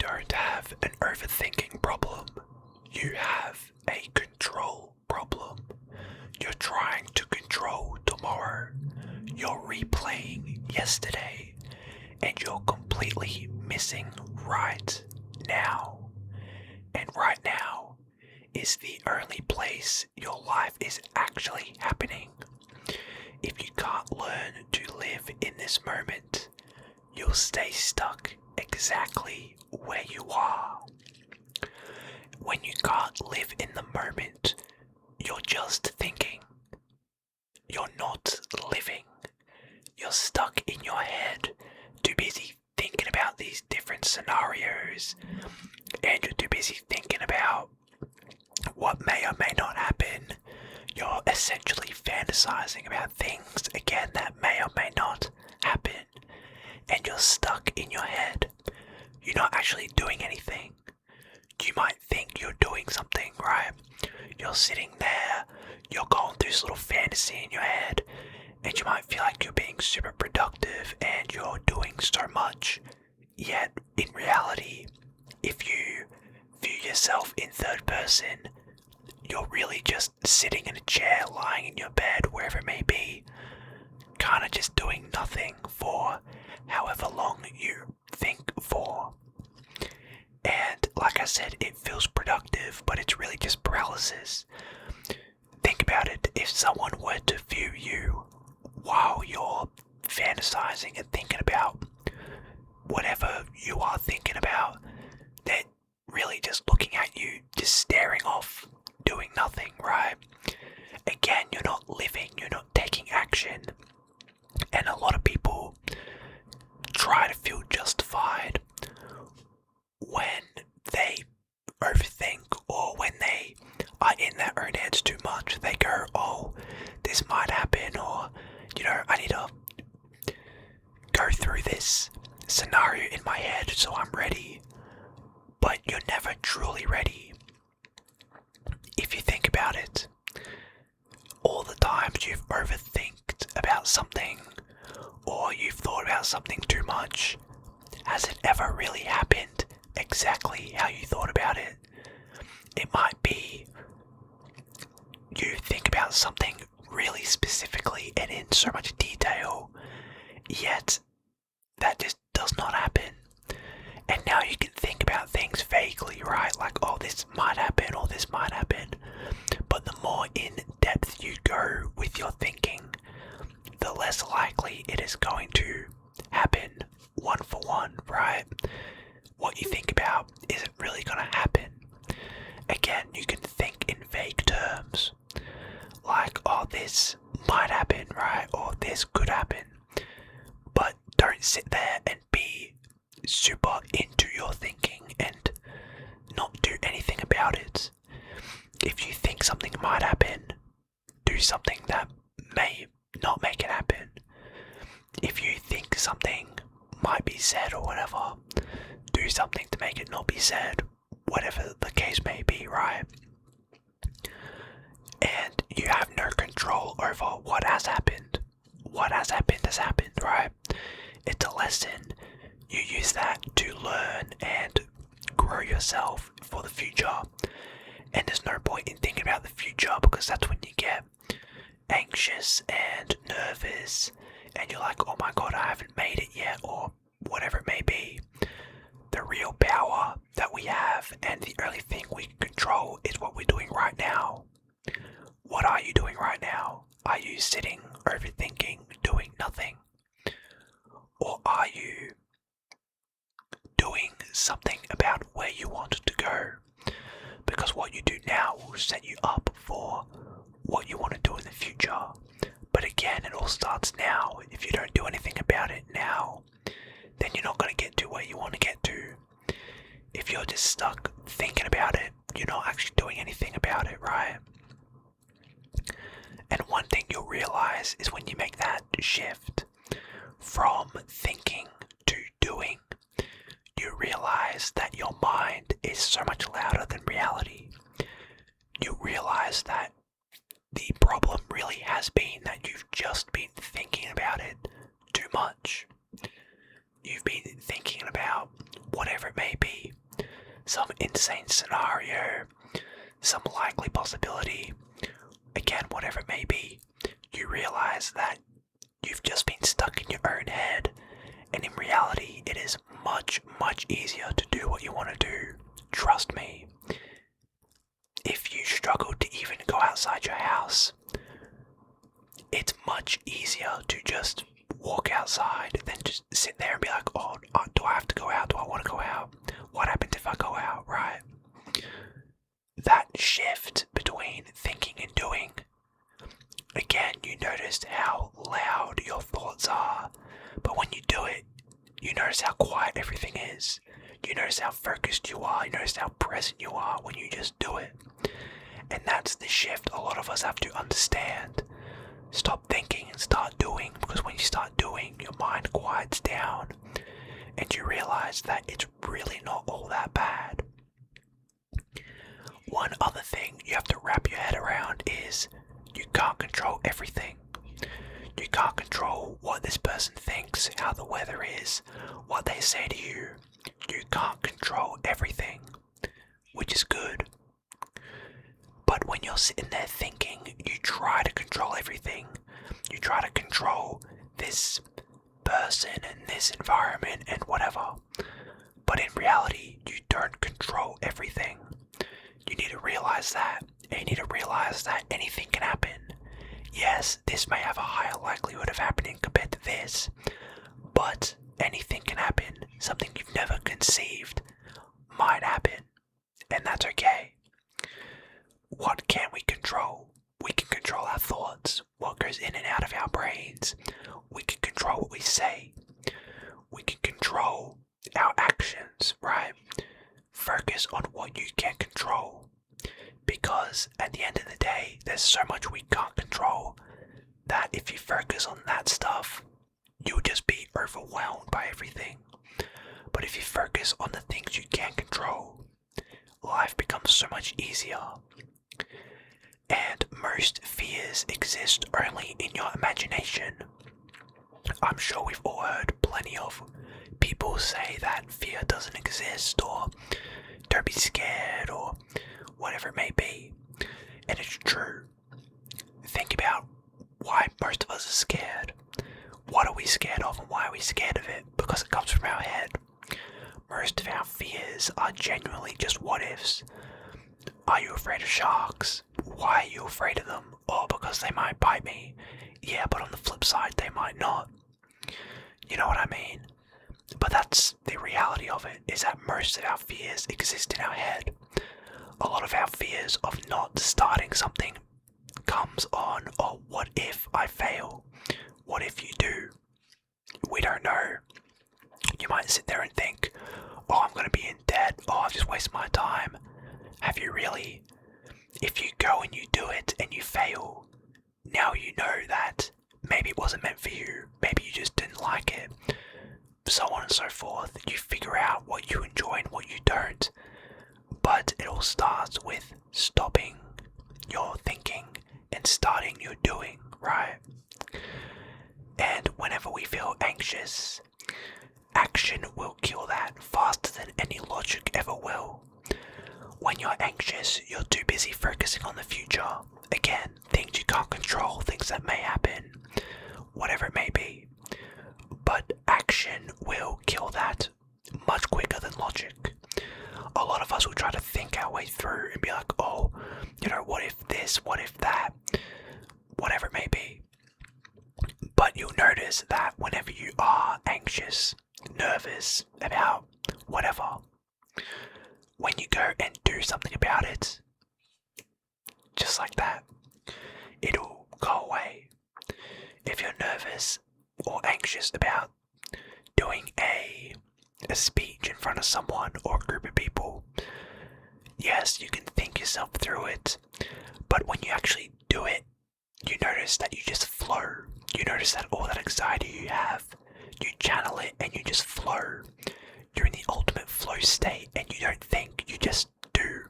don't have an overthinking problem. You have a control problem. You're trying to control tomorrow. You're replaying yesterday. And you're completely missing right now. And right now is the only place your life is actually happening. If you can't learn to live in this moment, you'll stay stuck exactly where you are. When you can't live in the moment, you're just thinking. You're not living. You're stuck in your head, too busy thinking about these different scenarios, and you're too busy thinking about what may or may not happen. You're essentially fantasizing about things, again, that may or may not happen. And you're stuck in your head. You're not actually doing anything. You might think you're doing something, right? You're sitting there, you're going through this little fantasy in your head, and you might feel like you're being super productive and you're doing so much. Yet, in reality, if you view yourself in third person, you're really just sitting in a chair, lying in your bed, wherever it may be, kinda just doing nothing for however long you think for. And like I said, it feels productive, but it's really just paralysis. Think about it. If someone were to view you while you're fantasizing and thinking about whatever you are thinking about, they're really just looking at you, just staring off, doing nothing, right? Again, you're not living, you're not taking action. And a lot of people try to feel justified when they overthink or when they are in their own heads too much. They go, oh, this might happen, or, I need to go through this scenario in my head so I'm ready. But you're never truly ready. If you think about it, all the times you've overthinked about something, or you've thought about something too much, has it ever really happened exactly how you thought about it? It might be you think about something really specifically and in so much detail, yet that just does not happen. And now you can think about things vaguely, right? Like, oh, this might happen or this might happen. But the more in depth you go with your thinking, the less likely it is going to happen one for one, right? What you think about isn't really going to happen. Again, you can think in vague terms, like, oh, this might happen, right? Or this could happen. But don't sit there and be super into your thinking and not do anything about it. If you think something might happen, do something that may not make it happen. If you think something might be said or whatever, do something to make it not be said, whatever the case may be, right? And you have no control over what has happened. What has happened, right? It's a lesson. You use that to learn and grow yourself for the future. And there's no point in thinking about the future, because that's when you get anxious and nervous and you're like, oh my god, I haven't made it yet, or whatever it may be. The real power that we have and the only thing we can control is what we're doing right now. What are you doing right now? Are you sitting overthinking, doing nothing? Or are you doing something about where you want to go? Because what you do now will set you up for what you want to do in the future. But again, it all starts now. If you don't do anything about it now, then you're not going to get to where you want to get to. If you're just stuck thinking about it, you're not actually doing anything about it, right? And one thing you'll realize is when you make that shift from thinking to doing, you realize that your mind is so much louder than reality. You realize that the problem really has been that you've just been thinking about it too much. You've been thinking about whatever it may be. some insane scenario, some likely possibility, again, whatever it may be, you realize that you've just been stuck in your own head, and in reality, it is much, much easier to do what you want to do. Trust me. If you struggle to even go outside your house, it's much easier to just walk outside than just sit there and be like, oh, do I have to go out? Do I want to go out? What happens if I go out, right? That shift between thinking and doing, again, you noticed how loud your thoughts are, but when you do it, you notice how quiet everything is. You notice how focused you are. You notice how present you are when you just do it. And that's the shift a lot of us have to understand. Stop thinking and start doing, because when you start doing, your mind quiets down and you realize that it's really not all that bad. One other thing you have to wrap your head around is you can't control everything. You can't control what this person thinks, how the weather is, what they say to you. You can't control everything, which is good. But when you're sitting there thinking, you try to control everything. You try to control this person and this environment and whatever. But in reality, you don't control everything. You need to realize that. And you need to realize that anything can happen. Yes, this may have a higher likelihood of happening compared to this, but anything can happen. Something you've never conceived might happen, and that's okay. What can we control? We can control our thoughts, what goes in and out of our brains. We can control what we say. We can control our actions, right? Focus on what you can control. Because at the end of the day, there's so much we can't control that if you focus on that stuff, you'll just be overwhelmed by everything. But if you focus on the things you can control, life becomes so much easier. And most fears exist only in your imagination. I'm sure we've all heard plenty of people say that fear doesn't exist, or don't be scared, or whatever it may be. And it's true. Think about why most of us are scared. What are we scared of and why are we scared of it? Because it comes from our head. Most of our fears are genuinely just what ifs. Are you afraid of sharks? Why are you afraid of them? Oh, because they might bite me. Yeah, but on the flip side, they might not. You know what I mean? But that's the reality of it, is that most of our fears exist in our head. A lot of our fears of not starting something comes on, oh, what if I fail? What if you do? We don't know. You might sit there and think, oh, I'm going to be in debt. Oh, I've just wasted my time. Have you really? If you go and you do it and you fail, now you know that maybe it wasn't meant for you. Maybe you just didn't like it. So on and so forth. You figure out what you enjoy and what you don't. But it all starts with stopping your thinking and starting your doing, right? And whenever we feel anxious, action will kill that faster than any logic ever will. When you're anxious, you're too busy focusing on the future. Again, things you can't control, things that may happen, whatever it may be. But action will kill that much quicker than logic. A lot of us will try to think our way through and be like, oh, what if this, what if that, whatever it may be. But you'll notice that whenever you are anxious, nervous about whatever, when you go and do something about it, just like that, it'll go away. If you're nervous or anxious about doing a speech in front of someone or a group of people, yes, you can think yourself through it, but when you actually do it, you notice that you just flow. You notice that all that anxiety you have, you channel it and you just flow. You're in the ultimate flow state and you don't think, you just do.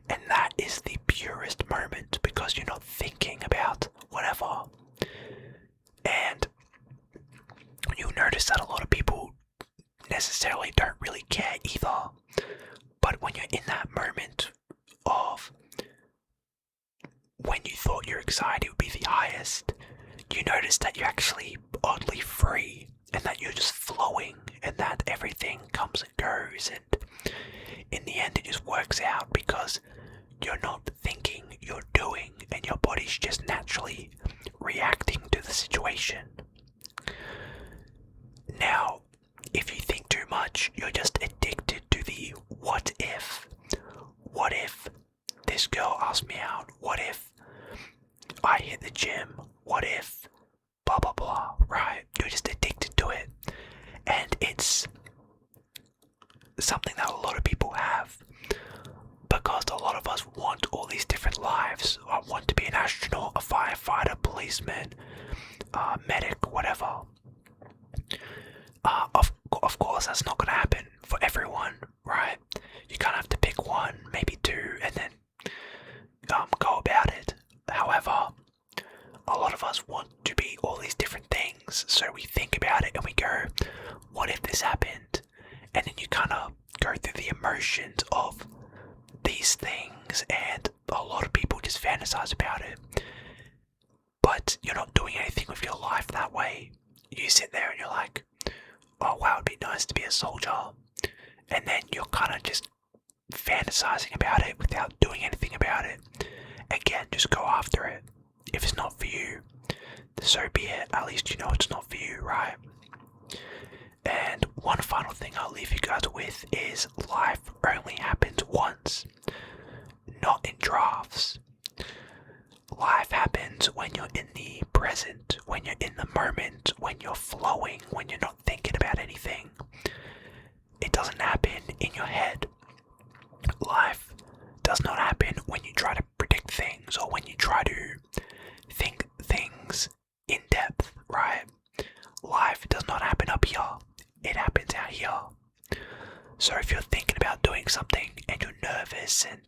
And that is the purest moment because you're not thinking about whatever. And you'll notice that a lot of people necessarily don't really care either. But goes, and in the end it just works out because you're not thinking, you're doing, and your body's just naturally reacting to the situation. Now, if you think too much, you're just addicted to the what if. What if this girl asked me out? What if I hit the gym? What if blah blah blah, right? You're just addicted to it. And it's something that a lot of people have, because a lot of us want all these different lives. I want to be an astronaut, a firefighter, policeman, medic, whatever. Of course, that's not going to happen for everyone, right? You kind of have to pick one, maybe two, and then go about it. However, a lot of us want to be all these different things, so we think about it and we go, what if this happened? And then you kind of go through the emotions of these things, and a lot of people just fantasize about it. But you're not doing anything with your life that way. You sit there and you're like, oh wow, it'd be nice to be a soldier. And then you're kind of just fantasizing about it without doing anything about it. Again, just go after it. If it's not for you, so be it. At least you know it's not for you, right? And one final thing I'll leave you guys with is life only happens once, not in drafts. Life happens when you're in the present, when you're in the moment, when you're flowing, when you're not thinking about anything. It doesn't happen in your head. Life does not happen when you try to predict things or when you try to think things in depth, right? Life does not happen up here. It happens out here. So if you're thinking about doing something and you're nervous and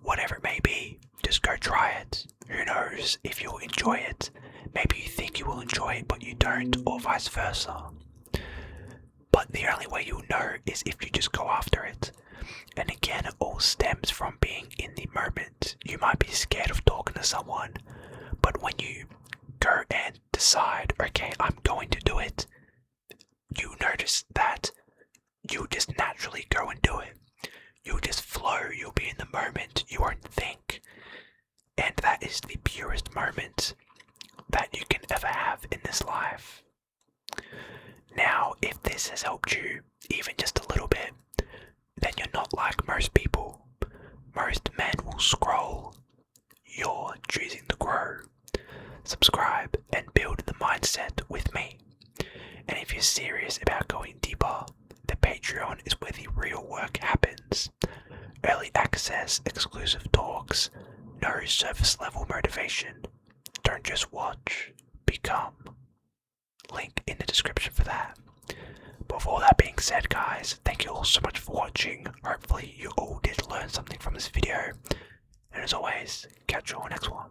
whatever it may be, just go try it. Who knows if you'll enjoy it? Maybe you think you will enjoy it but you don't, or vice versa. But the only way you'll know is if you just go after it. And again, it all stems from being in the moment. You might be scared of talking to someone, but when you go and decide, okay, I'm going to do it, you notice that you'll just naturally go and do it. You'll just flow, you'll be in the moment, you won't think. And that is the purest moment that you can ever have in this life. Now, if this has helped you, even just a little bit, then you're not like most people. Most men will scroll. You're choosing to grow. Subscribe and build the mindset with me. And if you're serious about going deeper, the Patreon is where the real work happens. Early access, exclusive talks, no surface level motivation. Don't just watch, become. Link in the description for that. But with all that being said, guys, thank you all so much for watching. Hopefully you all did learn something from this video. And as always, catch you all next one.